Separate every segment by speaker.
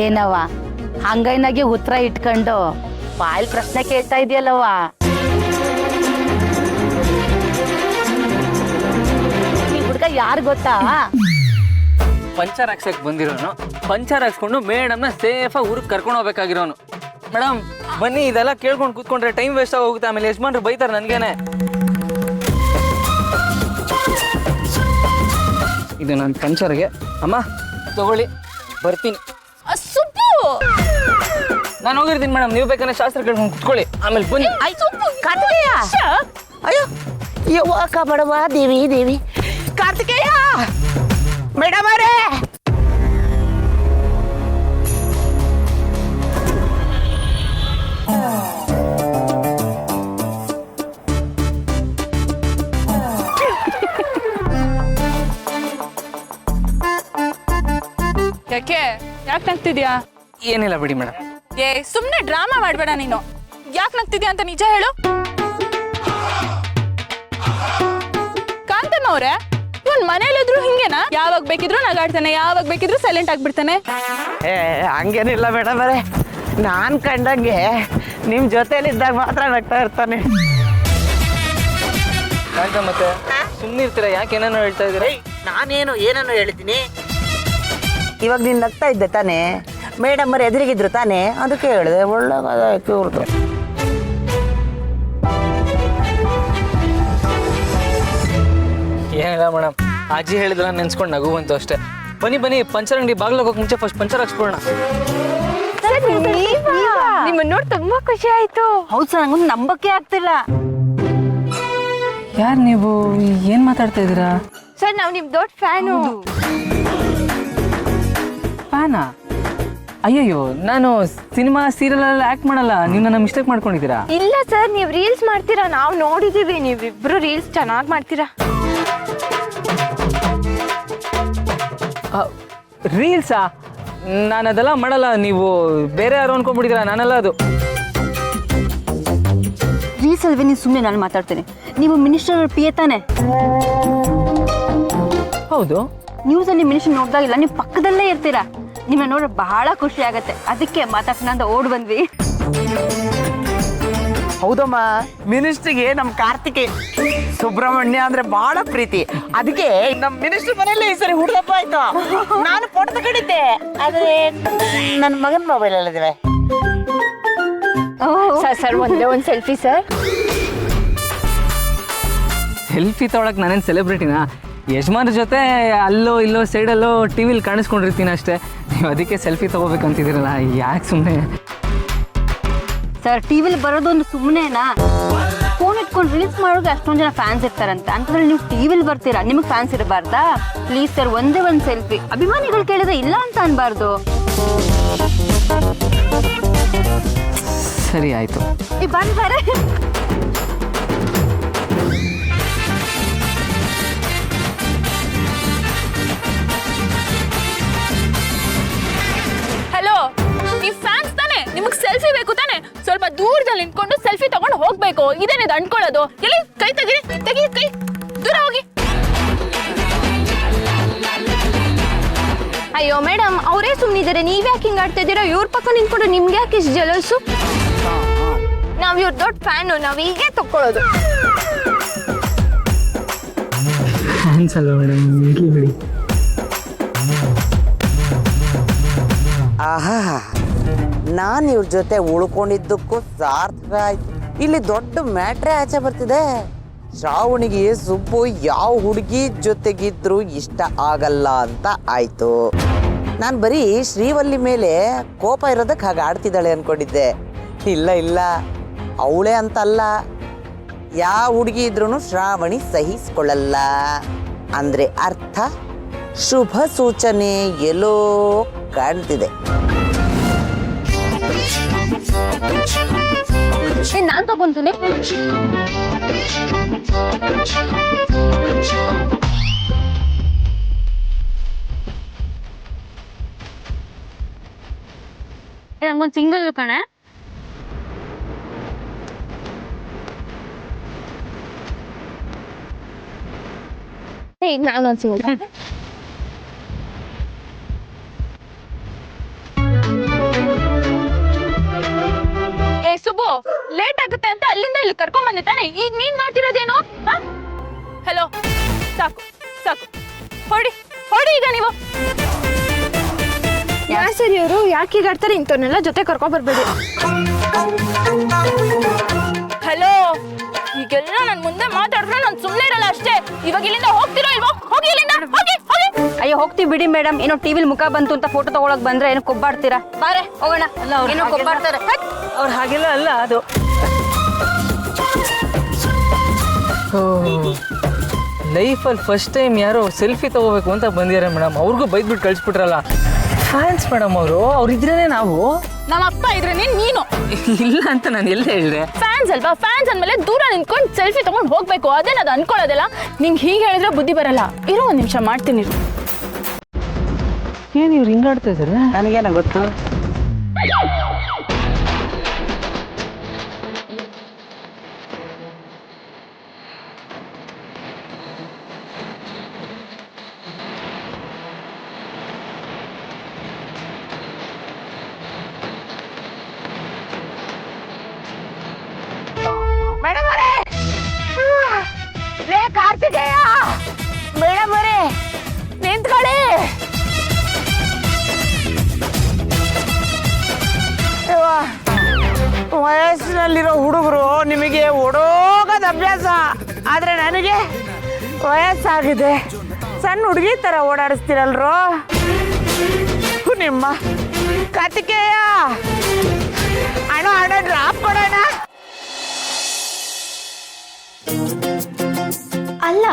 Speaker 1: ಏನವ ಹಂಗೈನಾಗೆ ಉತ್ತರ ಇಟ್ಕೊಂಡು ಬಾಯಲ್ ಪ್ರಶ್ನೆ ಕೇಳ್ತಾ ಇದೆಯಲ್ಲವ. ಈ ಹುಡ್ಗ ಯಾರು ಗೊತ್ತಾ?
Speaker 2: ಪಂಚರ್ ಹಾಕ್ಸಕ್ ಬಂದಿರೋನು, ಪಂಚರ್ ಹಾಕ್ಸ್ಕೊಂಡು ಮೇಡಮ್ನ ಸೇಫಾಗಿ ಊರಿಗೆ ಕರ್ಕೊಂಡು ಹೋಗ್ಬೇಕಾಗಿರೋನು. ಮೇಡಮ್ ಬನ್ನಿ, ಇದೆಲ್ಲ ಕೇಳ್ಕೊಂಡು ಕೂತ್ಕೊಂಡ್ರೆ ಟೈಮ್ ವೇಸ್ಟ್ ಆಗಿ ಹೋಗುತ್ತೆ, ಆಮೇಲೆ ಯಜಮಾನ್ರು ಬೈತಾರೆ ನನಗೇನೆ. ಇದು ನನ್ನ ಪಂಚರ್ಗೆ. ಅಮ್ಮ ತಗೊಳ್ಳಿ, ಬರ್ತೀನಿ.
Speaker 3: ಸುಬ್ಬು,
Speaker 2: ನಾನು ಹೋಗಿರ್ತೀನಿ ಮೇಡಮ್, ನೀವು ಬೇಕಾದ್ರೆ ಶಾಸ್ತ್ರ ಕೇಳ್ಕೊಂಡು ಕುತ್ಕೊಳ್ಳಿ, ಆಮೇಲೆ ಬನ್ನಿ.
Speaker 1: ಕಾರ್ತಿಕೇಯ, ಅಯ್ಯೋ ಯವ್ವ ಬಡವ ದೇವಿ ದೇವಿ. ಕಾರ್ತಿಕೇಯ ಮೇಡಮ್ ಅವರೇ,
Speaker 3: ಯಾಕೆ ಯಾಕೆ ನಗ್ತಿದ್ಯಾ?
Speaker 2: ಏನಿಲ್ಲ ಬಿಡಿ ಮೇಡಮ್.
Speaker 3: ಸುಮ್ನೆ ಡ್ರಾಮಾ ಮಾಡ್ಬೇಡ ನೀನು. ಯಾಕೆ ನಗ್ತಿದ್ಯಾ ಅಂತ ನಿಜ ಹೇಳು. ಕಾಂತನವ್ರೆ, ಇವನ್ ಮನೇಲಿದ್ರು ಹಿಂಗೇನಾ? ಯಾವಾಗ ಬೇಕಿದ್ರು ನಗಾಡ್ತಾನೆ, ಯಾವಾಗ ಬೇಕಿದ್ರು ಸೈಲೆಂಟ್ ಆಗ್ಬಿಡ್ತಾನೆ.
Speaker 4: ಹಂಗೇನಿಲ್ಲ ಮೇಡಮ್ ಅವರೇ, ನಾನ್ ಕಂಡಂಗೆ ನಿಮ್ ಜೊತೆಲಿದ್ದಾಗ ಮಾತ್ರ ನಗ್ತಾ ಇರ್ತಾನೆ.
Speaker 2: ಕಾಂತ ಮತ್ತೆ ಸುಮ್ಮನೆ ಇರ್ತೀರಾ? ಯಾಕೆ ಏನೇನೋ ಹೇಳ್ತಾ ಇದ್ದೀರಾ?
Speaker 4: ನಾನೇನು ಏನನ್ನು ಹೇಳ್ತೀನಿ? ಇವಾಗ ನೀನ್ ನಗ್ತಾ ಇದ್ದೆ ತಾನೇ, ಮೇಡಮ್ ಅವ್ರು ಎದುರಿಗಿದ್ರು ತಾನೇ, ಅದಕ್ಕೆ ಹೇಳಿದೆ. ಒಳ್ಳೆ ಇವ್ರದ್ದು
Speaker 2: ಏನಿಲ್ಲ ಮೇಡಮ್, ಅಜ್ಜಿ ಹೇಳಿದ್ರಲ್ಲ ನೆನ್ಸ್ಕೊಂಡು ನಗು ಬಂತು ಅಷ್ಟೇ. ಬನ್ನಿ ಬನ್ನಿ, ಪಂಚರ್ ಅಂಗಡಿ ಬಾಗ್ಲು ಹೋಗೋಕೆ ಮುಂಚೆ ಫಸ್ಟ್ ಪಂಚರ್ ಹಾಕ್ಸ್ಕೊಳ್ಳೋಣ.
Speaker 3: ನಿಮ್ಮನ್ನ ನೋಡಿ ತುಂಬಾ ಖುಷಿ ಆಯ್ತು.
Speaker 1: ಹೌದು ಸರ್, ನಂಗೊಂದು ನಂಬಕ್ಕೆ ಆಗ್ತಿಲ್ಲ.
Speaker 2: ಯಾರು ನೀವು? ಏನ್ ಮಾತಾಡ್ತಾ ಇದ್ದೀರಾ?
Speaker 3: ಸರ್ ನಾವು ನಿಮ್ ದೊಡ್ಡ ಫ್ಯಾನು.
Speaker 2: ಫ್ಯಾನಾ? ಅಯ್ಯಯ್ಯೋ, ನಾನು ಸಿನಿಮಾ ಸೀರಿಯಲ್ ಎಲ್ಲ ಆಕ್ಟ್ ಮಾಡಲ್ಲ, ನೀವು ನನ್ನ ಮಿಸ್ಟೇಕ್ ಮಾಡ್ಕೊಂಡಿದ್ದೀರಾ.
Speaker 3: ಇಲ್ಲ ಸರ್, ನೀವು ರೀಲ್ಸ್ ಮಾಡ್ತೀರಾ, ನಾವು ನೋಡಿದೀವಿ. ನೀವಿಬ್ರು ರೀಲ್ಸ್ ಚೆನ್ನಾಗಿ ಮಾಡ್ತೀರಾ.
Speaker 2: ರೀಲ್ಸಾ? ನಾನು ಅದೆಲ್ಲ ಮಾಡಲ್ಲ, ನೀವು ಬೇರೆ ಯಾರು ಅನ್ಕೊಂಡ್ಬಿಟ್ಟಿದ್ದೀರಾ, ನಾನಲ್ಲ ಅದು.
Speaker 5: ರೀಲ್ಸ್ ಅಲ್ವೇ, ನೀವು ಸುಮ್ಮನೆ ನಾನು ಮಾತಾಡ್ತೇನೆ. ನೀವು ಮಿನಿಸ್ಟರ್ ಪಿ ಎ ತಾನೆ?
Speaker 2: ಹೌದು.
Speaker 5: ನ್ಯೂಸಲ್ಲಿ ಮಿನಿಸ್ಟರ್ ನೋಡ್ದಾಗಿಲ್ಲ, ನೀವು ಪಕ್ಕದಲ್ಲೇ ಇರ್ತೀರಾ. ನಿಮ್ಮನ್ನ ನೋಡ್ರೆ ಬಹಳ ಖುಷಿ ಆಗತ್ತೆ, ಅದಕ್ಕೆ ಮಾತಾಡ್ಸೋಣ ಅಂತ ಓಡ್ ಬಂದ್ವಿ.
Speaker 4: ಹೌದಮ್ಮ, ಮಿನಿಸ್ಟ್ರಿಗೆ ನಮ್ಮ ಕಾರ್ತಿಕೇ ಸುಬ್ರಹ್ಮಣ್ಯ ಅಂದ್ರೆ ಬಹಳ ಪ್ರೀತಿ. ಅದಕ್ಕೆ ನಮ್ಮ ಮಿನಿಸ್ಟರ್ ಮನೆಯಲ್ಲೇ ಈ ಸರಿ ಹುಡುಗಪ್ಪ ಆಯ್ತು. ನಾನು ಫೋಟೋ ತಗೊಂಡಿದ್ದೆ, ಆದ್ರೆ ನನ್ನ ಮಗನ ಮೊಬೈಲ್ ಅಲ್ಲಿದೆ.
Speaker 3: ಸರ್ ಒಂದೇ ಒಂದು ಸೆಲ್ಫಿ ಸರ್.
Speaker 2: ಸೆಲ್ಫಿ ತೊಗೊಳಕ್ ನಾನೇನು ಸೆಲೆಬ್ರಿಟಿನಾ? ಯಜಮಾನ್ರ ಜೊತೆ ಅಲ್ಲೋ ಇಲ್ಲೋ ಸೈಡಲ್ಲೋ ಟಿ ವಿಲಿ ಕಾಣಿಸ್ಕೊಂಡಿರ್ತೀನಿ ಅಷ್ಟೇ. ನೀವು ಅದಕ್ಕೆ ಸೆಲ್ಫಿ ತೊಗೋಬೇಕಂತಿದ್ದೀರಲ್ಲ, ಯಾಕೆ ಸುಮ್ಮನೆ?
Speaker 5: ಸರ್, ಟಿವಿಲಿ ಬರೋದೊಂದು ಸುಮ್ಮನೆನಾ? ಫೋನ್ ಇಟ್ಕೊಂಡು ರೀಲ್ಸ್ ಮಾಡೋಕೆ ಅಷ್ಟೊಂದು ಜನ ಫ್ಯಾನ್ಸ್ ಇರ್ತಾರಂತ, ಅಂತಂದ್ರೆ ನೀವು ಟಿವಿಲಿ ಬರ್ತೀರಾ, ನಿಮಗೆ ಫ್ಯಾನ್ಸ್ ಇರಬಾರ್ದಾ? ಪ್ಲೀಸ್ ಸರ್, ಒಂದೇ ಒಂದು ಸೆಲ್ಫಿ. ಅಭಿಮಾನಿಗಳು ಕೇಳಿದ್ರೆ ಇಲ್ಲ ಅಂತ ಅನ್ಬಾರ್ದು.
Speaker 2: ಸರಿ ಆಯಿತು.
Speaker 5: ಬಂದರೆ
Speaker 3: ಹಲೋ, ನೀವು ಫ್ಯಾನ್ಸ್ ತಾನೆ? ನಿಮಗೆ ಸೆಲ್ಫಿ ಬೇಕು ತಾನೆ? ಸ್ವಲ್ಪ ದೂರದಲ್ಲಿ ನಿಂತ್ಕೊಂಡು ಸೆಲ್ಫಿ ತಗೊಂಡು ಹೋಗ್ಬೇಕು. ಇದೇನಿದು ಅಂದ್ಕೊಳ್ಳೋದು? ಎಲ್ಲಿ ಕೈ ತೆಗೀರಿ, ತೆಗಿ ಕೈ, ದೂರ ಹೋಗಿ. ಅಯ್ಯೋ ಮೇಡಮ್, ಅವರೇ ಸುಮ್ಮನಿದ್ದಾರೆ, ನೀವ್ ಯಾಕೆ ಹಿಂಗ್ ಆಡ್ತಾ ಇದ್ದೀರಾ? ಇವ್ರ ಪಕ್ಕ ನಿಂತ್ಕೊಂಡು ನಿಮ್ಗೆ ಯಾಕೆ ಇಷ್ಟು ಜಲಸು? ನಾವ್ ಇವ್ರ ದೊಡ್ಡ ಫ್ಯಾನು, ನಾವ್ ಹೀಗೆ ತಕ್ಕೊಳ್ಳೋದು.
Speaker 2: ಫ್ಯಾನ್ಸ್ ಅಲ್ವಾ ಮೇಡಮ್, ಇರ್ಲಿ ಬಿಡಿ.
Speaker 4: ಆಹಾ, ನಾನು ಇವ್ರ ಜೊತೆ ಉಳ್ಕೊಂಡಿದ್ದಕ್ಕೂ ಸಾರ್ಥಕ ಆಯ್ತು. ಇಲ್ಲಿ ದೊಡ್ಡ ಮ್ಯಾಟ್ರೇ ಆಚೆ ಬರ್ತಿದೆ. ಶ್ರಾವಣಿಗೆ ಸುಬ್ಬು ಯಾವ ಹುಡುಗಿ ಜೊತೆಗಿದ್ರು ಇಷ್ಟ ಆಗಲ್ಲ ಅಂತ ಆಯ್ತು. ನಾನು ಬರೀ ಶ್ರೀವಲ್ಲಿ ಮೇಲೆ ಕೋಪ ಇರೋದಕ್ಕೆ ಹಾಗೆ ಆಡ್ತಿದ್ದಾಳೆ ಅನ್ಕೊಂಡಿದ್ದೆ. ಇಲ್ಲ ಇಲ್ಲ, ಅವಳೇ ಅಂತಲ್ಲ, ಯಾವ ಹುಡುಗಿ ಇದ್ರೂ ಶ್ರಾವಣಿ ಸಹಿಸ್ಕೊಳ್ಳಲ್ಲ ಅಂದ್ರೆ ಅರ್ಥ ಶುಭ ಸೂಚನೆ ಎಲ್ಲೋ ಕಾಣ್ತಿದೆ.
Speaker 5: ನಾನ್ ತಗೊಂತೀನಿ. ನಂಗೊಂದು ಸಿಂಗಲ್ ಕಣೆ. ನಾನೊಂದು ಸಿಂಗಲ್.
Speaker 3: ಸುಬ್ಬು ಲೇಟ್ ಆಗುತ್ತೆ ಅಂತ ಅಲ್ಲಿಂದ ಇಲ್ಲಿ ಕರ್ಕೊಂಡ್ ಬಂದೆ ತಾನೆ, ಈಗ ನೀನ್ ಮಾಡ್ತಿರೋದೇನು? ಹಲೋ, ಸಾಕು ಸಾಕು, ಹೊಡಿ ಹೊಡಿ ಈಗ ನೀವು. ಸರಿ, ಅವರು ಯಾಕೆ ಈಗ ಆಡ್ತಾರೆ, ಇಂಥವ್ರನ್ನೆಲ್ಲ ಜೊತೆ ಕರ್ಕೊಂಡ್ ಬರ್ಬೇಡಿ. ಹಲೋ, ಈಗೆಲ್ಲ ನನ್ ಮುಂದೆ ಮಾತಾಡಿದ್ರೆ ನಾನು ಸುಮ್ಮನೆ ಇರಲ್ಲ ಅಷ್ಟೇ. ಇವಾಗ ಇಲ್ಲಿಂದ ಹೋಗ್ತಿರೋ ಇಲ್ವೋ? ಹೋಗಿ ಇಲ್ಲಿಂದ, ಹೋಗಿ ಹೋಗಿ.
Speaker 5: ಅಯ್ಯೋ ಹೋಗ್ತೀವಿ ಬಿಡಿ ಮೇಡಮ್, ಏನೋ ಟಿವಿಲಿ ಮುಖ ಬಂತು ಅಂತ ಫೋಟೋ ತಗೊಳಕ್ ಬಂದ್ರೆ ಏನೋ ಕೊಬ್ಬಾಡ್ತೀರಾ? ಬಾರೆ ಹೋಗೋಣ. ಏನೋ ಕೊಬ್ಬಾಡ್ತಾರೆ.
Speaker 2: ಅವ್ರು ಹಾಗೆಲ್ಲ ಅಲ್ಲ ಅದು. ಲೈಫಲ್ಲಿ ಫಸ್ಟ್ ಟೈಮ್ ಯಾರೋ ಸೆಲ್ಫಿ ತಗೋಬೇಕು ಅಂತ ಬಂದಿದ್ದಾರೆ ಮೇಡಮ್. ಅವ್ರಿಗೂ ಬೈದ್ಬಿಟ್ಟು ಕಳಿಸ್ಬಿಟ್ರಲ್ಲ. ಫ್ಯಾನ್ಸ್ ಮೇಡಮ್ ಅವ್ರು ಇದ್ರೇನೆ ನಾವು.
Speaker 3: ನಮ್ಮ ಅಪ್ಪ ಇದ್ರೇನೆ ನೀನು
Speaker 2: ಇಲ್ಲ ಅಂತ ನಾನು ಎಲ್ಲ ಹೇಳಿದೆ.
Speaker 3: ಫ್ಯಾನ್ಸ್ ಅಲ್ವಾ? ಫ್ಯಾನ್ಸ್ ಅಂದ್ಮೇಲೆ ದೂರ ನಿಂತ್ಕೊಂಡು ಸೆಲ್ಫಿ ತಗೊಂಡು ಹೋಗ್ಬೇಕು. ಅದೇನದು ಅನ್ಕೊಳ್ಳೋದಲ್ಲ. ನಿಂಗೆ ಹೀಗೆ ಹೇಳಿದ್ರೆ ಬುದ್ಧಿ ಬರಲ್ಲ. ಇರೋ ಒಂದ್ ನಿಮಿಷ ಮಾಡ್ತೀನಿ.
Speaker 2: ಏನು ಇವ್ರು ಹಿಂಗಾಡ್ತಾ ಇದ್ದಾರೆ?
Speaker 4: ನನಗೇನ ಗೊತ್ತು.
Speaker 1: ಮೇಡಮ್ ಅವರೇ ನಿಂತ್ಕೊಳ್ಳಿ.
Speaker 4: ವಯಸ್ಸಿನಲ್ಲಿರೋ ಹುಡುಗರು ನಿಮಗೆ ಓಡೋಗೋದು ಅಭ್ಯಾಸ, ಆದ್ರೆ ನನಗೆ ವಯಸ್ಸಾಗಿದೆ. ಸಣ್ಣ ಹುಡುಗಿ ತರ ಓಡಾಡಿಸ್ತೀರಲ್ರೋ ನಿಮ್ಮ ಕತಿಕೆಯ. ಅಣ್ಣ ಡ್ರಾಪ್ ಕೊಡೋಣ.
Speaker 6: ಅಲ್ಲ,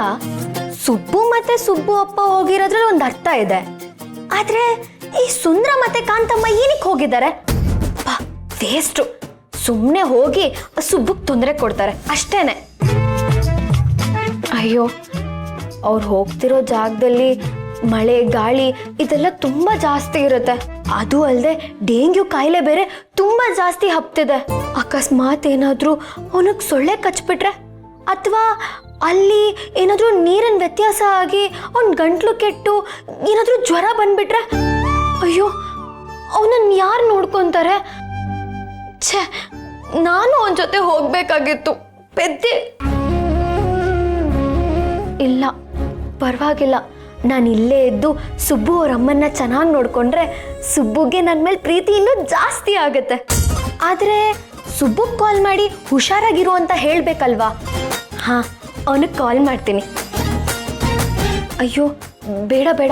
Speaker 6: ಸುಬ್ಬು ಮತ್ತೆ ಸುಬ್ಬು ಅಪ್ಪ ಹೋಗಿರೋದ್ರಲ್ಲಿ ಒಂದು ಅರ್ಥ ಇದೆ. ಆದ್ರೆ ಈ ಸುಂದ್ರ ಮತ್ತೆ ಕಾಂತಮ್ಮ ಏನಕ್ಕೆ ಹೋಗಿದ್ದಾರೆ? ವೇಸ್ಟು. ಸುಮ್ಮನೆ ಹೋಗಿ ಸುಬ್ಬುಗ್ ತೊಂದರೆ ಕೊಡ್ತಾರೆ ಅಷ್ಟೇನೆ. ಅಯ್ಯೋ, ಅವ್ರು ಹೋಗ್ತಿರೋ ಜಾಗದಲ್ಲಿ ಮಳೆ ಗಾಳಿ ಇದೆಲ್ಲ ತುಂಬಾ ಜಾಸ್ತಿ ಇರುತ್ತೆ. ಅದು ಅಲ್ಲದೆ ಡೆಂಗ್ಯೂ ಕಾಯಿಲೆ ಬೇರೆ ತುಂಬಾ ಜಾಸ್ತಿ ಹಬ್ತಿದೆ. ಅಕಸ್ಮಾತ್ ಏನಾದ್ರೂ ಅವನಿಗೆ ಸೊಳ್ಳೆ ಕಚ್ಬಿಟ್ರೆ, ಅಥವಾ ಅಲ್ಲಿ ಏನಾದ್ರೂ ನೀರಿನ ವ್ಯತ್ಯಾಸ ಆಗಿ ಅವನ ಗಂಟ್ಲು ಕೆಟ್ಟು ಏನಾದ್ರೂ ಜ್ವರ ಬಂದ್ಬಿಟ್ರೆ, ಅಯ್ಯೋ ಅವನನ್ನ ಯಾರು ನೋಡ್ಕೊಂತಾರೆ? ಛೇ, ನಾನು ಅವನ ಜೊತೆ ಹೋಗ್ಬೇಕಾಗಿತ್ತು. ಪೆದ್ದೆ. ಇಲ್ಲ, ಪರವಾಗಿಲ್ಲ. ನಾನು ಇಲ್ಲೇ ಇದ್ದು ಸುಬ್ಬು ಅವ್ರ ಅಮ್ಮನ್ನ ಚೆನ್ನಾಗಿ ನೋಡ್ಕೊಂಡ್ರೆ ಸುಬ್ಬುಗೆ ನನ್ನ ಮೇಲೆ ಪ್ರೀತಿ ಇನ್ನೂ ಜಾಸ್ತಿ ಆಗುತ್ತೆ. ಆದರೆ ಸುಬ್ಬುಗೆ ಕಾಲ್ ಮಾಡಿ ಹುಷಾರಾಗಿರು ಅಂತ ಹೇಳಬೇಕಲ್ವಾ? ಹಾಂ, ಅವನಿಗೆ ಕಾಲ್ ಮಾಡ್ತೀನಿ. ಅಯ್ಯೋ ಬೇಡ ಬೇಡ,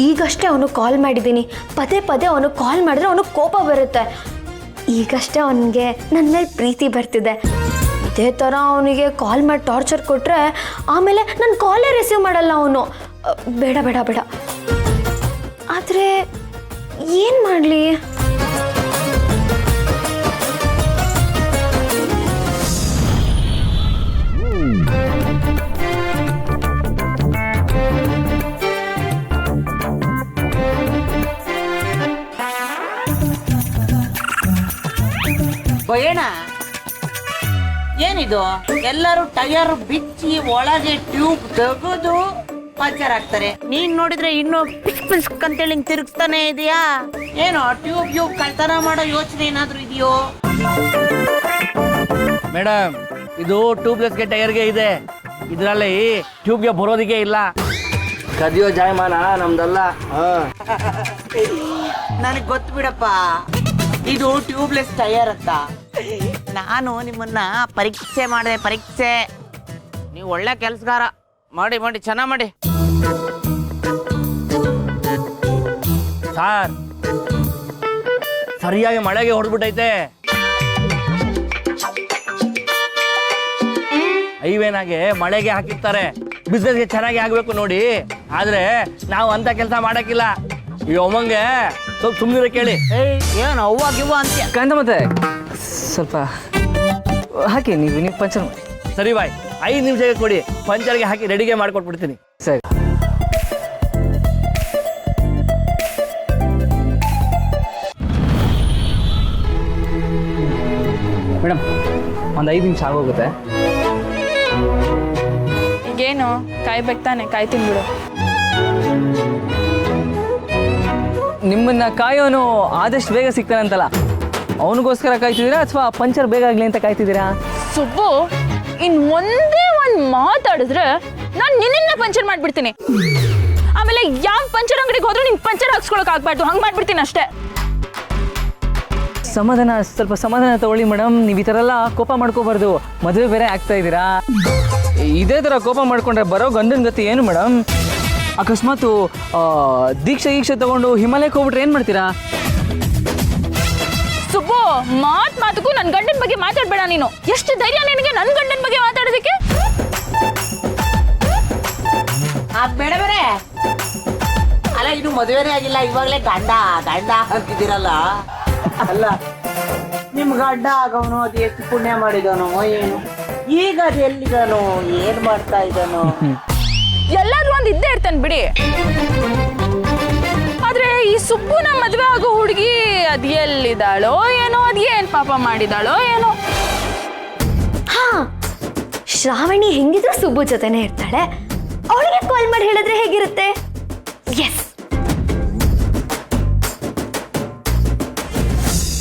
Speaker 6: ಈಗಷ್ಟೇ ಅವನು ಕಾಲ್ ಮಾಡಿದ್ದೀನಿ. ಪದೇ ಪದೇ ಅವನು ಕಾಲ್ ಮಾಡಿದ್ರೆ ಅವನಿಗೆ ಕೋಪ ಬರುತ್ತೆ. ಈಗಷ್ಟೇ ಅವನಿಗೆ ನನ್ನ ಮೇಲೆ ಪ್ರೀತಿ ಬರ್ತಿದೆ. ಇದೇ ಥರ ಅವನಿಗೆ ಕಾಲ್ ಮಾಡಿ ಟಾರ್ಚರ್ ಕೊಟ್ಟರೆ ಆಮೇಲೆ ನನ್ನ ಕಾಲೇ ರಿಸೀವ್ ಮಾಡಲ್ಲ ಅವನು. ಬೇಡ ಬೇಡ ಬೇಡ. ಆದರೆ ಏನು ಮಾಡಲಿ?
Speaker 4: ಭಯಣ ಏನಿದು? ಎಲ್ಲರೂ ಟಯರ್ ಬಿಚ್ಚಿ ಒಳಗೆ ಟ್ಯೂಬ್ ತೆಗೆದು ಪಂಚರ್ ಆಗ್ತಾರೆ. ನೀನ್ ನೋಡಿದ್ರೆ ಇನ್ನು ಪಿಸ್ ಪಿಸ್ ಅಂತೇಳಿ ತಿರುಗಿಸ್ತಾನೆ ಇದೆಯಾ? ಏನೋ ಟ್ಯೂಬ್ ಕಳ್ತನ ಮಾಡೋ ಯೋಚನೆ ಏನಾದ್ರೂ ಇದೆಯೋ?
Speaker 7: ಮೇಡಮ್, ಇದು ಟ್ಯೂಬ್ಲೆಸ್ಗೆ ಟೈರ್ಗೆ ಇದೆ. ಇದರಲ್ಲಿ ಟ್ಯೂಬ್ಗೆ ಬರೋದಿಗೆ ಇಲ್ಲ. ಕದಿಯೋ ಜಾಯಮಾನ ನಮ್ದಲ್ಲ.
Speaker 4: ನನಗೆ ಗೊತ್ತು ಬಿಡಪ್ಪ, ಇದು ಟ್ಯೂಬ್ಲೆಸ್ ಟೈರ್ ಅಂತ. ನಾನು ನಿಮ್ಮನ್ನ ಪರೀಕ್ಷೆ ಮಾಡಿದೆ, ಪರೀಕ್ಷೆ. ನೀವು ಒಳ್ಳೆ ಕೆಲಸಗಾರ. ಮಾಡಿ ಮಾಡಿ, ಚೆನ್ನಾಗಿ ಮಾಡಿ.
Speaker 7: ಸಾರ್, ಸರಿಯಾಗಿ ಮಳೆಗೆ ಹೊಡೆದ್ಬಿಟ್ಟೈತೆ. ಹೈವೇನಾಗೆ ಮಳೆಗೆ ಹಾಕಿರ್ತಾರೆ. ಬಿಸ್ನೆಸ್ಗೆ ಚೆನ್ನಾಗಿ ಆಗ್ಬೇಕು ನೋಡಿ. ಆದ್ರೆ ನಾವು ಅಂತ ಕೆಲಸ ಮಾಡಕ್ಕಿಲ್ಲ. ಈ ಅಮ್ಮಂಗೆ ಸ್ವಲ್ಪ ಸುಮ್ಮನೆ ಕೇಳಿ.
Speaker 4: ಏನು ಅವ್ವಾಗಿವ ಅಂತ್ಯ?
Speaker 2: ಕಾಂತ ಮತ್ತೆ ಸ್ವಲ್ಪ ಹಾಕಿ, ನೀವು ಪಂಚರ್ ಮಾಡಿ.
Speaker 7: ಸರಿ ಬಾಯ್, 5 ನಿಮಿಷಕ್ಕೆ ಕೊಡಿ. ಪಂಚರ್ಗೆ ಹಾಕಿ ರೆಡಿಗೆ ಮಾಡ್ಕೊಟ್ಬಿಡ್ತೀನಿ.
Speaker 2: ಸರಿ ಮೇಡಮ್, ಒಂದು 5 ನಿಮಿಷ ಆಗೋಗುತ್ತೆ.
Speaker 3: ಈಗೇನು ಕಾಯ್ಬೇಕು ತಾನೆ? ಕಾಯ್ತೀನಿ ಬಿಡು.
Speaker 2: ನಿಮ್ಮನ್ನ ಕಾಯೋನು ಆದಷ್ಟು ಬೇಗ ಸಿಗ್ತಾನಂತಲ್ಲ. ಅವನಿಗೋಸ್ಕರ ಕಾಯ್ತಿದ್ದೀರಾ ಅಥವಾ ಪಂಚರ್ ಬೇಗ ಆಗಲಿ ಅಂತ ಕಾಯ್ತಿದ್ದೀರಾ?
Speaker 3: ಸುಬ್ಬು ಇನ್ ಒಂದೇ ಒಂದು ಮಾತಾಡಿದ್ರೆ ನಾನು ನಿನ್ನ ಪಂಚರ್ ಮಾಡ್ಬಿಡ್ತೀನಿ. ಆಮೇಲೆ ಯಾವ ಪಂಚರ್ ಅಂಗಡಿಗೆ ಹೋದ್ರೂ ನಿನ್ ಪಂಚರ್ ಹಾಕ್ಸ್ಕೊಳಕ್ ಆಗ್ಬಾರ್ದು, ಹಂಗ್ ಮಾಡ್ಬಿಡ್ತೀನಿ ಅಷ್ಟೇ.
Speaker 2: ಸ್ವಲ್ಪ ಸಮಾಧಾನ ತಗೊಳ್ಳಿ ಮೇಡಮ್. ನೀವು ಈ ಥರ ಎಲ್ಲ ಕೋಪ ಮಾಡ್ಕೋಬಾರ್ದು. ಮದುವೆ ಬೇರೆ ಆಗ್ತಾ ಇದ್ದೀರಾ, ಇದೇ ಥರ ಕೋಪ ಮಾಡ್ಕೊಂಡ್ರೆ ಬರೋ ಗಂಡನ ಗತಿ ಏನು ಮೇಡಮ್? ಅಕಸ್ಮಾತ್ ದೀಕ್ಷೆ ತಗೊಂಡು ಹಿಮಾಲಯಕ್ಕೆ ಹೋಗ್ಬಿಟ್ರೆ ಏನು ಮಾಡ್ತೀರಾ?
Speaker 3: ಸುಬ್ಬು ಮಾತುಗೂ ನನ್ನ ಗಂಡನ ಬಗ್ಗೆ ಮಾತಾಡ್ಬೇಡ ನೀನು. ಎಷ್ಟು ಧೈರ್ಯ ನಿನಗೆ ನನ್ನ ಗಂಡನ ಬಗ್ಗೆ ಮಾತಾಡೋದಕ್ಕೆ?
Speaker 4: ಬೇಡ ಬೇರೆ ಅಲ್ಲ, ಇನ್ನು ಮದುವೆನೇ ಆಗಿಲ್ಲ, ಇವಾಗಲೇ ಗಂಡ ಗಂಡ ಅಂತಿದ್ದೀರಲ್ಲ. ಅಲ್ಲ, ನಿಮ್ ಗಂಡ ಆಗವನು ಅದು ಎಷ್ಟು ಪುಣ್ಯ ಮಾಡಿದವನು ಏನು, ಈಗ ಅದು ಎಲ್ಲಿದಾನೋ, ಏನ್ ಮಾಡ್ತಾ ಇದ್ದಾನೋ?
Speaker 3: ಎಲ್ಲಾದ್ರೂ ಒಂದು ಇದ್ದೇ ಇರ್ತಾನೆ ಬಿಡಿ. ಆದ್ರೆ ಈ ಸುಬ್ಬುನ ಮದ್ವೆ ಆಗೋ ಹುಡುಗಿ ಅದ್ ಎಲ್ಲಿದ್ದಾಳೋ ಏನೋ, ಅದ್ ಏನ್ ಪಾಪ ಮಾಡಿದಾಳೋ ಏನೋ.
Speaker 6: ಹಾ, ಶ್ರಾವಣಿ ಹೆಂಗಿದ್ರು ಸುಬ್ಬು ಜೊತೆನೆ ಇರ್ತಾಳೆ. ಅವಳಿಗೆ ಕಾಲ್ ಮಾಡಿ ಹೇಳಿದ್ರೆ ಹೇಗಿರುತ್ತೆ? ಎಸ್,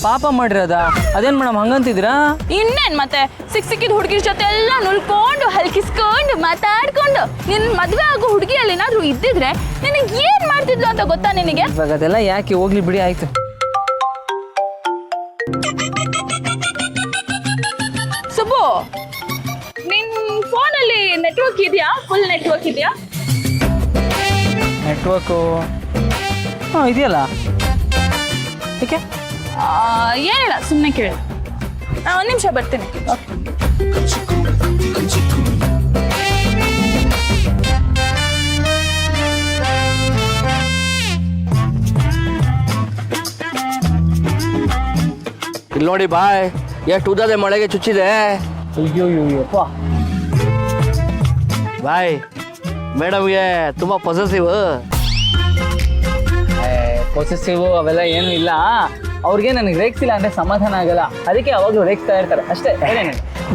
Speaker 2: ಪಾಪ ಮಾಡಿರೋದಾ? ಅದೇನು ಮೇಡಮ್ ಹಂಗಂತಿದ್ದೀರಾ?
Speaker 3: ಇನ್ನೇನ್ ಮತ್ತೆ ಸಿಕ್ಕಿದ ಹುಡುಗಿ ಜೊತೆ ಎಲ್ಲ ನುಲ್ಕೊಂಡು ಹಲ್ಕಿಸ್ಕೊಂಡು ಮಾತಾಡ್ಕೊಂಡು ನಿನ್ ಮದ್ವೆ ಆಗೋ ಹುಡುಗಿಯಲ್ಲಿ ಏನಾದ್ರೂ ಇದ್ದಿದ್ರೆ ನಿನಗೆ ಏನ್ ಮಾಡ್ತಿದ್ಲು ಅಂತ ಗೊತ್ತಾ ನಿನಗೆ?
Speaker 2: ಇವಾಗ ಅದೆಲ್ಲ ಯಾಕೆ, ಹೋಗ್ಲಿ ಬಿಡಿ, ಆಯ್ತು.
Speaker 3: ಸುಬ್ಬು, ನಿನ್ ಫೋನಲ್ಲಿ ನೆಟ್ವರ್ಕ್ ಇದೆಯಾ? ಫುಲ್ ನೆಟ್ವರ್ಕ್ ಇದೆಯಾ?
Speaker 2: ನೆಟ್ವರ್ಕು ಹಾಂ ಇದೆಯಲ್ಲ. ಏಕೆ?
Speaker 3: ಏನಿಲ್ಲ, ಸುಮ್ಮನೆ ಕೇಳಿ. ಒಂದು ನಿಮಿಷ ಬರ್ತೀನಿ.
Speaker 7: ಇಲ್ಲಿ ನೋಡಿ ಬಾಯ್, ಎಷ್ಟು ಉದ್ದದೆ ಮಳೆಗೆ ಚುಚ್ಚಿದೆ.
Speaker 2: ಅಯ್ಯೋಯ್ಯೋಪ್ಪ.
Speaker 7: ಬಾಯ್, ಮೇಡಮ್ಗೆ ತುಂಬ ಪೊಸೆಸಿವ್.
Speaker 2: ಪೊಸೆಸಿವ್ ಅವೆಲ್ಲ ಏನೂ ಇಲ್ಲ. ಅವ್ರಿಗೆ ನನಗೆ ರೇಗ್ಸಿಲ್ಲ ಅಂದರೆ ಸಮಾಧಾನ ಆಗಲ್ಲ, ಅದಕ್ಕೆ ಅವಾಗಲೂ ರೇಗ್ಸ್ತಾ ಇರ್ತಾರೆ ಅಷ್ಟೇ.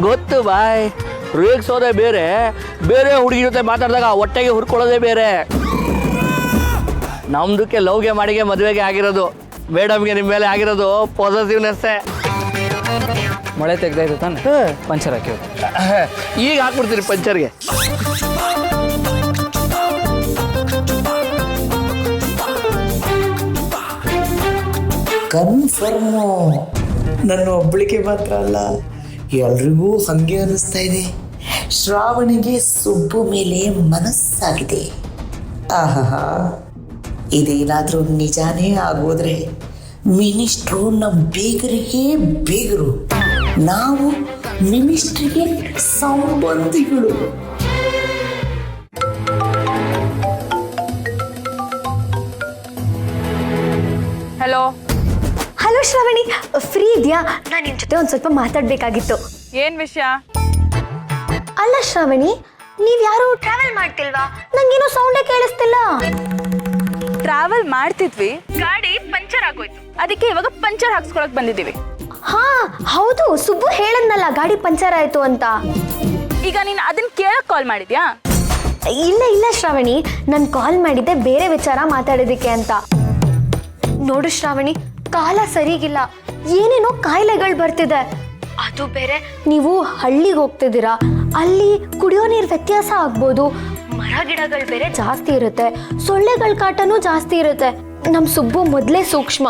Speaker 7: ಗೊತ್ತು ಬಾಯ್, ರೇಗ್ಸೋದೇ ಬೇರೆ, ಬೇರೆ ಹುಡುಗಿ ಜೊತೆ ಮಾತಾಡಿದಾಗ ಹೊಟ್ಟೆಗೆ ಹುರ್ಕೊಳ್ಳೋದೇ ಬೇರೆ. ನಮ್ದಕ್ಕೆ ಲವ್ಗೆ ಮಾಡಿಗೆ ಮದುವೆಗೆ ಆಗಿರೋದು, ಮೇಡಮ್ಗೆ ನಿಮ್ಮ ಮೇಲೆ ಆಗಿರೋದು ಪಾಸಿಟಿವ್ನೆಸ್ಸೇ.
Speaker 2: ಮಳೆ ತೆಗ್ದಾಯ್ತು ತಾನೆ, ಪಂಚರ್ ಹಾಕಿ
Speaker 7: ಈಗ ಹಾಕ್ಬಿಡ್ತೀರಿ ಪಂಚರ್ಗೆ.
Speaker 4: ಕನ್ಫರ್ಮು, ನನ್ನ ಒಬ್ಬಳಿಗೆ ಮಾತ್ರ ಅಲ್ಲ, ಎಲ್ರಿಗೂ ಹಂಗೆ ಅನ್ನಿಸ್ತಾ ಇದೆ. ಶ್ರಾವಣಿಗೆ ಸುಬ್ಬು ಮೇಲೆ ಮನಸ್ಸಾಗಿದೆ. ಆಹಾ, ಇದೇನಾದರೂ ನಿಜಾನೇ ಆಗೋದ್ರೆ ಮಿನಿಸ್ಟ್ರು ನಮ್ಮ ಬೇಗರಿಗೆ ಬೇಗರು, ನಾವು ಮಿನಿಸ್ಟ್ರಿಗೆ ಸಂಬಂಧಿಗಳು.
Speaker 3: ಹಲೋ
Speaker 6: ಹಲೋ ಶ್ರಾವಣಿ, ಫ್ರೀ ಇದೆಯಾ? ನಾನು ನಿನ್ನ ಜೊತೆ ಒಂದು ಸ್ವಲ್ಪ ಮಾತಾಡಬೇಕಾಗಿತ್ತು.
Speaker 3: ಏನ್ ವಿಷಯ?
Speaker 6: ಅಲ್ಲ ಶ್ರಾವಣಿ, ನೀವ್ಯಾರು ಟ್ರಾವೆಲ್ ಮಾಡ್ತಿಲ್ವಾ? ನಂಗೇನೋ ಸೌಂಡೇ ಕೇಳಿಸ್ತಿಲ್ಲ.
Speaker 3: ಟ್ರಾವೆಲ್ ಮಾಡ್ತಿದ್ವಿ, ಗಾಡಿ ಪಂಚರ್ ಆಗೋಯ್ತು, ಅದಕ್ಕೆ ಇವಾಗ ಪಂಚರ್ ಹಾಕ್ಸ್ಕೊಳಕ್ ಬಂದಿದ್ದೀವಿ.
Speaker 6: ಹಾ ಹೌದು, ಸುಬ್ಬು ಹೇಳದ್ನಲ್ಲ ಗಾಡಿ ಪಂಚರ್ ಆಯ್ತು ಅಂತ.
Speaker 3: ಈಗ ನೀನು ಅದನ್ನ ಕೇಳಕ್ ಕಾಲ್ ಮಾಡಿದ್ಯಾ?
Speaker 6: ಇಲ್ಲ ಇಲ್ಲ ಶ್ರಾವಣಿ, ನಾನು ಕಾಲ್ ಮಾಡಿದ್ದೆ ಬೇರೆ ವಿಚಾರ ಮಾತಾಡೋದಕ್ಕೆ ಅಂತ. ನೋಡು ಶ್ರಾವಣಿ, ಕಾಲ ಸರಿಗಿಲ್ಲ, ಏನೇನೋ ಕಾಯಿಲೆಗಳು ಬರ್ತಿದೆ. ಅದು ಬೇರೆ ನೀವು ಹಳ್ಳಿಗೆ ಹೋಗ್ತಿದ್ದೀರಾ, ಅಲ್ಲಿ ಕುಡಿಯೋ ನೀರು ವ್ಯತ್ಯಾಸ ಆಗ್ಬೋದು, ಮರ ಗಿಡಗಳು ಬೇರೆ ಜಾಸ್ತಿ ಇರುತ್ತೆ, ಸೊಳ್ಳೆಗಳ ಕಾಟನೂ ಜಾಸ್ತಿ ಇರುತ್ತೆ. ನಮ್ಮ ಸುಬ್ಬು ಮೊದಲೇ ಸೂಕ್ಷ್ಮ,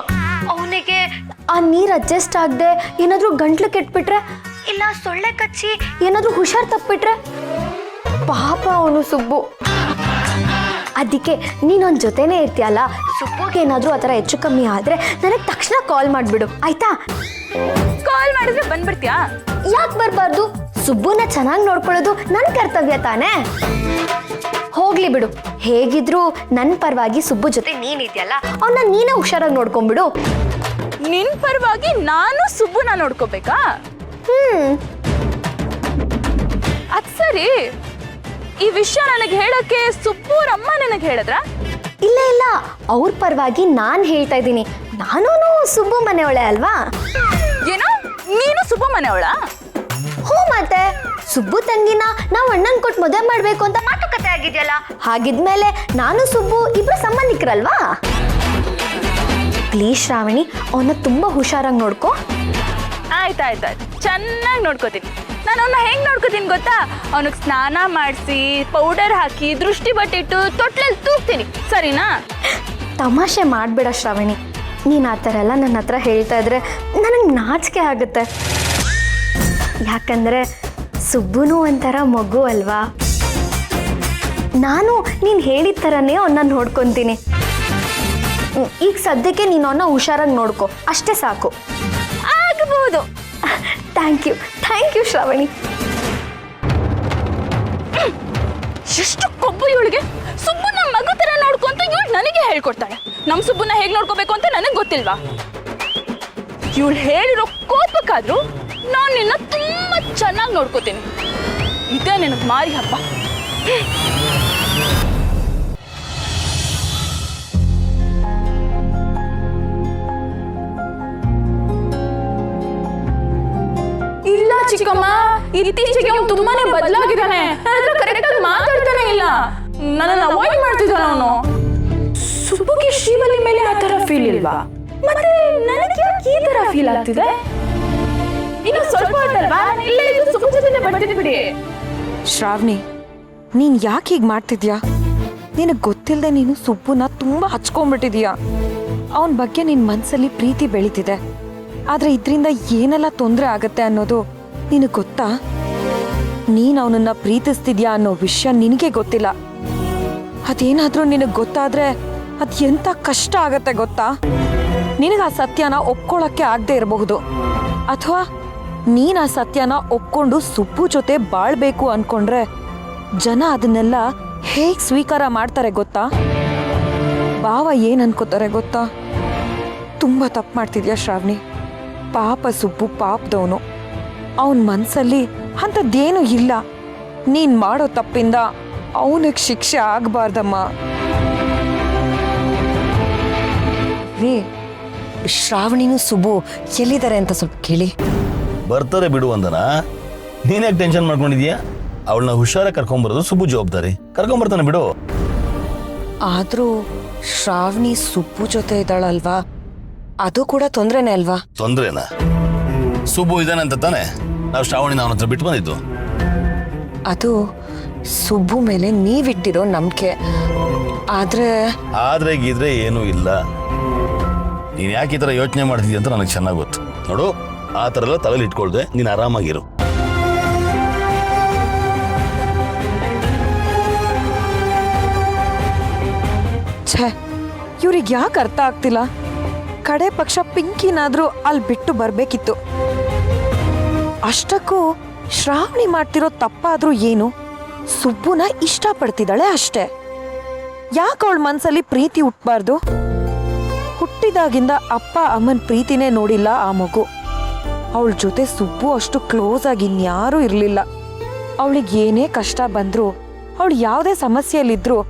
Speaker 6: ಅವನಿಗೆ ಆ ನೀರು ಅಡ್ಜಸ್ಟ್ ಆಗದೆ ಏನಾದರೂ ಗಂಟ್ಲು ಕೆಟ್ಬಿಟ್ರೆ, ಇಲ್ಲ ಸೊಳ್ಳೆ ಕಚ್ಚಿ ಏನಾದರೂ ಹುಷಾರ್ ತಪ್ಪಿಟ್ರೆ ಪಾಪ ಅವನು ಸುಬ್ಬು. ಅದಕ್ಕೆ ನೀನೊಂದು ಜೊತೆನೇ ಇರ್ತೀಯಲ್ಲ, ಸುಬ್ಬುಗೆ ಏನಾದರೂ ಆ ಥರ ಹೆಚ್ಚು ಕಮ್ಮಿ ಆದರೆ ನನಗೆ ತಕ್ಷಣ ಕಾಲ್ ಮಾಡಿಬಿಡು, ಆಯ್ತಾ?
Speaker 3: ಕಾಲ್ ಮಾಡಿದ್ರೆ ಬಂದ್ಬಿಡ್ತೀಯಾ?
Speaker 6: ಯಾಕೆ ಬರಬಾರ್ದು? ಸುಬ್ಬುನ ಚೆನ್ನಾಗಿ ನೋಡ್ಕೊಳ್ಳೋದು ನನ್ನ ಕರ್ತವ್ಯ ತಾನೇ. ಹೋಗ್ಲಿ ಬಿಡು, ಹೇಗಿದ್ರು ನನ್ನ ಪರವಾಗಿ ಸುಬ್ಬು ಜೊತೆ ನೀನಿದೆಯಲ್ಲ, ಅವನ್ನ ನೀನೇ ಹುಷಾರಾಗಿ ನೋಡ್ಕೊಂಡ್ಬಿಡು.
Speaker 3: ನಿನ್ ಪರವಾಗಿ ನಾನು ಸುಬ್ಬುನ ನೋಡ್ಕೋಬೇಕಾ? ಅದ್ ಸರಿ, ಈ ವಿಷಯ ನನಗೆ ಹೇಳಕ್ಕೆ ಸುಬ್ಬೂರಮ್ಮ ನನಗೆ ಹೇಳಿದ್ರ?
Speaker 6: ಇಲ್ಲ ಇಲ್ಲ, ಅವ್ರ ಪರವಾಗಿ ನಾನು ಹೇಳ್ತಾ ಇದ್ದೀನಿ. ನಾನು ಸುಬ್ಬು ಮನೆಯವಳೆ ಅಲ್ವಾ?
Speaker 3: ಏನೋ ನೀನು ಸುಬ್ಬು ಮನೆಯವಳ?
Speaker 6: ಹ್ಞೂ ಮತ್ತೆ, ಸುಬ್ಬು ತಂಗಿನ ನಾವು ಅಣ್ಣನ್ ಕೊಟ್ಟು ಮದುವೆ ಮಾಡ್ಬೇಕು ಅಂತ ಮಾತುಕತೆ ಆಗಿದೆಯಲ್ಲ, ಹಾಗಿದ್ಮೇಲೆ ನಾನು ಸುಬ್ಬು ಇಬ್ರು ಸಂಬಂಧಿಕರಲ್ವಾ? ಪ್ಲೀಸ್ ಶ್ರಾವಣಿ, ಅವನ್ನ ತುಂಬ ಹುಷಾರಾಗಿ ನೋಡ್ಕೊ.
Speaker 3: ಆಯ್ತಾಯ್ತಾಯ್ತು, ಚೆನ್ನಾಗಿ ನೋಡ್ಕೋತೀನಿ. ನಾನು ಅವನ್ನ ಹೆಂಗೆ ನೋಡ್ಕೋತೀನಿ ಗೊತ್ತಾ? ಅವನಿಗೆ ಸ್ನಾನ ಮಾಡಿಸಿ, ಪೌಡರ್ ಹಾಕಿ, ದೃಷ್ಟಿ ಬಟ್ಟಿಟ್ಟು ತೊಟ್ಲಲ್ಲಿ ತೂಗ್ತೀನಿ, ಸರಿನಾ?
Speaker 6: ತಮಾಷೆ ಮಾಡಬೇಡ ಶ್ರಾವಣಿ. ನೀನು ಆ ಥರ ಎಲ್ಲ ನನ್ನ ಹತ್ರ ಹೇಳ್ತಾ ಇದ್ರೆ ನನಗೆ ನಾಚಿಕೆ ಆಗುತ್ತೆ. ಯಾಕಂದರೆ ಸುಬ್ಬುನು ಒಂಥರ ಮಗು ಅಲ್ವಾ. ನಾನು ನೀನು ಹೇಳಿದ ಥರನೇ ಅವನ್ನ ನೋಡ್ಕೊತೀನಿ. ಈಗ ಸದ್ಯಕ್ಕೆ ನೀನು ಅವನ್ನ ಹುಷಾರಾಗಿ ನೋಡ್ಕೊ, ಅಷ್ಟೇ ಸಾಕು.
Speaker 3: ಆಗಬಹುದು.
Speaker 6: Thank you Shravani.
Speaker 3: ಎಷ್ಟು ಕೊಬ್ಬು ಇವಳಿಗೆ. ಸುಬ್ಬುನ ಮಗು ಥರ ನೋಡ್ಕೊಂತ ಇವಳು ನನಗೆ ಹೇಳ್ಕೊಡ್ತಾಳೆ. ನಮ್ಮ ಸುಬ್ಬುನ ಹೇಗೆ ನೋಡ್ಕೋಬೇಕು ಅಂತ ನನಗೆ ಗೊತ್ತಿಲ್ವಾ? ಇವಳು ಹೇಳಿರೋ ಕೋಪಕ್ಕಾದ್ರೂ ನಾನು ನಿನ್ನ ತುಂಬ ಚೆನ್ನಾಗಿ ನೋಡ್ಕೋತೀನಿ. ಇದೇ ನಿನಗೆ ಮಾರಿ ಹಬ್ಬ. ಇಲ್ಲ ಚಿಕ್ಕಮ್ಮ, ಇತ್ತೀಚೆಗೆ ಅವನು ತುಂಬಾನೇ ಬದಲಾಗಿದ್ದಾನೆ. ನನ್ನ ಹತ್ರ ಕರೆಕ್ಟಾಗಿ ಮಾತಾಡ್ತಾನೆ ಇಲ್ಲ. ನನ್ನನ್ನು ಅವಾಯ್ಡ್ ಮಾಡ್ತಿದ್ದಾನೆ ಅವನು. ಸುಬ್ಬುಗೆ ಶ್ರೀವಲ್ಲಿ ಮೇಲೆ ಆ ಥರ ಫೀಲ್ ಇಲ್ವಾ? ಮತ್ತೆ ನನಗೆ ಯಾಕೆ ಈ ಥರ ಫೀಲ್ ಆಗ್ತಿದೆ? ಇನ್ನು ಸ್ವಲ್ಪ ಹೊತ್ತಲ್ವಾ, ಇಲ್ಲೇ ಇದು ಸುಬ್ಬು ಜೊತೆ ಬರ್ತಿದ್ದೆ ಬಿಡಿ.
Speaker 8: ಶ್ರಾವಣಿ, ನೀನ್ ಯಾಕೆ ಹೀಗೆ ಮಾಡ್ತಿದ್ಯಾ? ನಿನಗೆ ಗೊತ್ತಿಲ್ಲದೆ ನೀನು ಸುಬ್ಬುನ ತುಂಬಾ ಹಚ್ಕೊಂಡ್ಬಿಟ್ಟಿದ್ಯಾ. ಅವನ ಬಗ್ಗೆ ನಿನ್ನ ಮನಸ್ಸಲ್ಲಿ ಪ್ರೀತಿ ಬೆಳೀತಿದೆ. ಆದ್ರೆ ಇದರಿಂದ ಏನೆಲ್ಲ ತೊಂದರೆ ಆಗತ್ತೆ ಅನ್ನೋದು ನಿನಗೆ ಗೊತ್ತಾ? ನೀನು ಅವನನ್ನ ಪ್ರೀತಿಸ್ತಿದ್ಯಾ ಅನ್ನೋ ವಿಷಯ ನಿನಗೆ ಗೊತ್ತಿಲ್ಲ. ಅದೇನಾದ್ರೂ ನಿನಗೆ ಗೊತ್ತಾದ್ರೆ ಅದು ಎಂತ ಕಷ್ಟ ಆಗತ್ತೆ ಗೊತ್ತಾ? ನಿನಗೆ ಆ ಸತ್ಯನ ಒಪ್ಕೊಳ್ಳೋಕ್ಕೆ ಆಗದೆ ಇರಬಹುದು, ಅಥವಾ ನೀನು ಆ ಸತ್ಯನ ಒಪ್ಕೊಂಡು ಸುಬ್ಬು ಜೊತೆ ಬಾಳ್ಬೇಕು ಅನ್ಕೊಂಡ್ರೆ ಜನ ಅದನ್ನೆಲ್ಲ ಹೇಗೆ ಸ್ವೀಕಾರ ಮಾಡ್ತಾರೆ ಗೊತ್ತಾ? ಭಾವ ಏನ್ ಅನ್ಕೋತಾರೆ ಗೊತ್ತಾ? ತುಂಬಾ ತಪ್ಪು ಮಾಡ್ತಿದ್ಯಾ ಶ್ರಾವಣಿ. ಪಾಪ ಸುಬ್ಬು ಪಾಪದವನು. ಅವನ ಮನ್ಸಲ್ಲಿ ಅಂಥದ್ದೇನು ಇಲ್ಲ. ನೀನ್ ಮಾಡೋ ತಪ್ಪಿಂದ ಅವನಿಗೆ ಶಿಕ್ಷೆ ಆಗ್ಬಾರ್ದಮ್ಮ.
Speaker 9: ರೀ, ಶ್ರಾವಣಿನೂ ಸುಬ್ಬು ಎಲ್ಲಿದ್ದಾರೆ ಅಂತ ಸ್ವಲ್ಪ ಕೇಳಿ.
Speaker 10: ಬರ್ತಾರೆ ಬಿಡು ಅಂದನ. ನೀನ್ಯಾಕೆ ಟೆನ್ಷನ್ ಮಾಡ್ಕೊಂಡಿದ್ಯಾ? ಅವಳನ್ನ ಹುಷಾರಾಗಿ ಕರ್ಕೊಂಬರೋದು ಸುಬ್ಬು ಜವಾಬ್ದಾರಿ. ಕರ್ಕೊಂಬರ್ತಾನೆ ಬಿಡು.
Speaker 9: ಆದ್ರೂ ಶ್ರಾವಣಿ ಸುಬ್ಬು ಜೊತೆ ಇದ್ದಾಳಲ್ವಾ, ಅದು ಕೂಡ ತೊಂದ್ರೆನೇ ಅಲ್ವಾ?
Speaker 10: ತೊಂದ್ರೆನಾ? ಸುಬ್ಬು ಇದ್ದಾನೆ ಅಂತ ತಾನೆ ನಾವು ಶ್ರಾವಣಿನ ಅವನ ಹತ್ರ ಬಿಟ್ಟು ಬಂದಿದ್ದು.
Speaker 9: ಅದು ಸುಬ್ಬು ಮೇಲೆ ನೀವಿಟ್ಟಿರೋ ನಂಬಿಕೆ.
Speaker 10: ಆದ್ರೆ ಗೀದ್ರೆ ಏನೂ ಇಲ್ಲ. ನೀನ್ ಯಾಕೆ ಈ ಥರ ಯೋಚನೆ ಮಾಡ್ತಿದ್ಯ ಅಂತ ನನಗೆ ಚೆನ್ನಾಗಿ ಗೊತ್ತು. ನೋಡು, ಆ ಥರ ಎಲ್ಲ ತಲೆಯಲ್ಲಿ ಇಟ್ಕೊಳ್ದೆ ನೀನು ಆರಾಮಾಗಿರು.
Speaker 8: ಛೇ, ಇವ್ರಿಗೆ ಯಾಕೆ ಅರ್ಥ ಆಗ್ತಿಲ್ಲ? ಕಡೆ ಪಕ್ಷ ಪಿಂಕಿನಾದ್ರೂ ಅಲ್ಲಿ ಬಿಟ್ಟು ಬರ್ಬೇಕಿತ್ತು. ಅಷ್ಟಕ್ಕೂ ಶ್ರಾವಣಿ ಮಾಡ್ತಿರೋ ತಪ್ಪಾದ್ರೂ ಏನು? ಸುಬ್ಬುನ ಇಷ್ಟಪಡ್ತಿದ್ದಾಳೆ ಅಷ್ಟೇ. ಯಾಕೆ ಅವಳ ಮನ್ಸಲ್ಲಿ ಪ್ರೀತಿ ಹುಟ್ಟಬಾರ್ದು? ಹುಟ್ಟಿದಾಗಿಂದ ಅಪ್ಪ ಅಮ್ಮನ ಪ್ರೀತಿನೇ ನೋಡಿಲ್ಲ ಆ ಮಗು. ಅವಳ ಜೊತೆ ಸುಬ್ಬು ಅಷ್ಟು ಕ್ಲೋಸ್ ಆಗಿ ಇನ್ಯಾರೂ ಇರಲಿಲ್ಲ. ಅವಳಿಗೆ ಏನೇ ಕಷ್ಟ ಬಂದ್ರು, ಅವಳು ಯಾವುದೇ ಸಮಸ್ಯೆಯಲ್ಲಿದ್ರು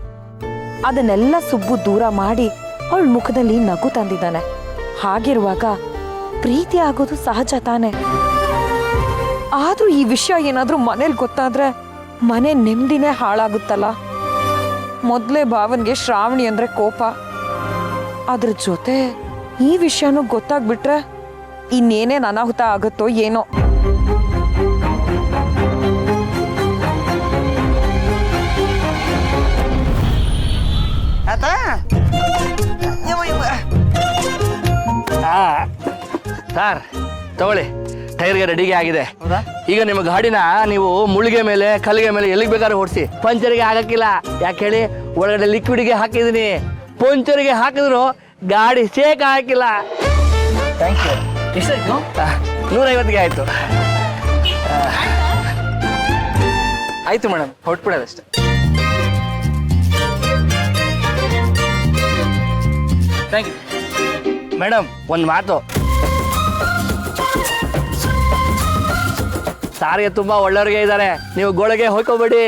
Speaker 8: ಅದನ್ನೆಲ್ಲ ಸುಬ್ಬು ದೂರ ಮಾಡಿ ಅವಳ ಮುಖದಲ್ಲಿ ನಗು ತಂದಿದ್ದಾನೆ. ಹಾಗಿರುವಾಗ ಪ್ರೀತಿ ಆಗೋದು ಸಹಜ ತಾನೆ. ಆದ್ರೂ ಈ ವಿಷಯ ಏನಾದ್ರೂ ಮನೇಲಿ ಗೊತ್ತಾದ್ರೆ ಮನೆ ನೆಮ್ಮದಿನೇ ಹಾಳಾಗುತ್ತಲ್ಲ. ಮೊದಲೇ ಭಾವನ್ಗೆ ಶ್ರಾವಣಿ ಅಂದ್ರೆ ಕೋಪ. ಅದ್ರ ಜೊತೆ ಈ ವಿಷಯನೂ ಗೊತ್ತಾಗ್ಬಿಟ್ರೆ ಇನ್ನೇನೇನು ಅನಾಹುತ ಆಗುತ್ತೋ ಏನೋ.
Speaker 7: ಸರ್ ತಗೊಳ್ಳಿ, ಟೈರ್ಗೆ ರೆಡಿಗೆ ಆಗಿದೆ. ಈಗ ನಿಮ್ಮ ಗಾಡಿನ ನೀವು ಮುಳ್ಳಿಗೆ ಮೇಲೆ ಕಲ್ಲಿಗೆ ಮೇಲೆ ಎಲ್ಲಿಗೆ ಬೇಕಾದ್ರೂ ಓಡಿಸಿ, ಪಂಚರಿಗೆ ಆಗಕ್ಕಿಲ್ಲ. ಯಾಕೆ ಹೇಳಿ, ಒಳಗಡೆ ಲಿಕ್ವಿಡ್ಗೆ ಹಾಕಿದೀನಿ. ಪಂಚರಿಗೆ ಹಾಕಿದ್ರು ಗಾಡಿ ಶೇಕ್ ಹಾಕಿಲ್ಲ.
Speaker 2: Thank you. ಎಷ್ಟಾಯ್ತು?
Speaker 7: 150ಗೆ ಆಯ್ತು.
Speaker 2: ಆಯ್ತು ಮೇಡಮ್, ಹೊರಟ್ಬಿಡೋದಷ್ಟೇ. Thank you
Speaker 7: madam. ಒಂದು ಮಾತು, ಸಾರಿಗೆ ತುಂಬಾ ಒಳ್ಳೆಯವ್ರಿಗೆ ಇದ್ದಾರೆ, ನೀವು ಗೋಳಿಗೆ ಹೋಯ್ಕೋಬೇಡಿ.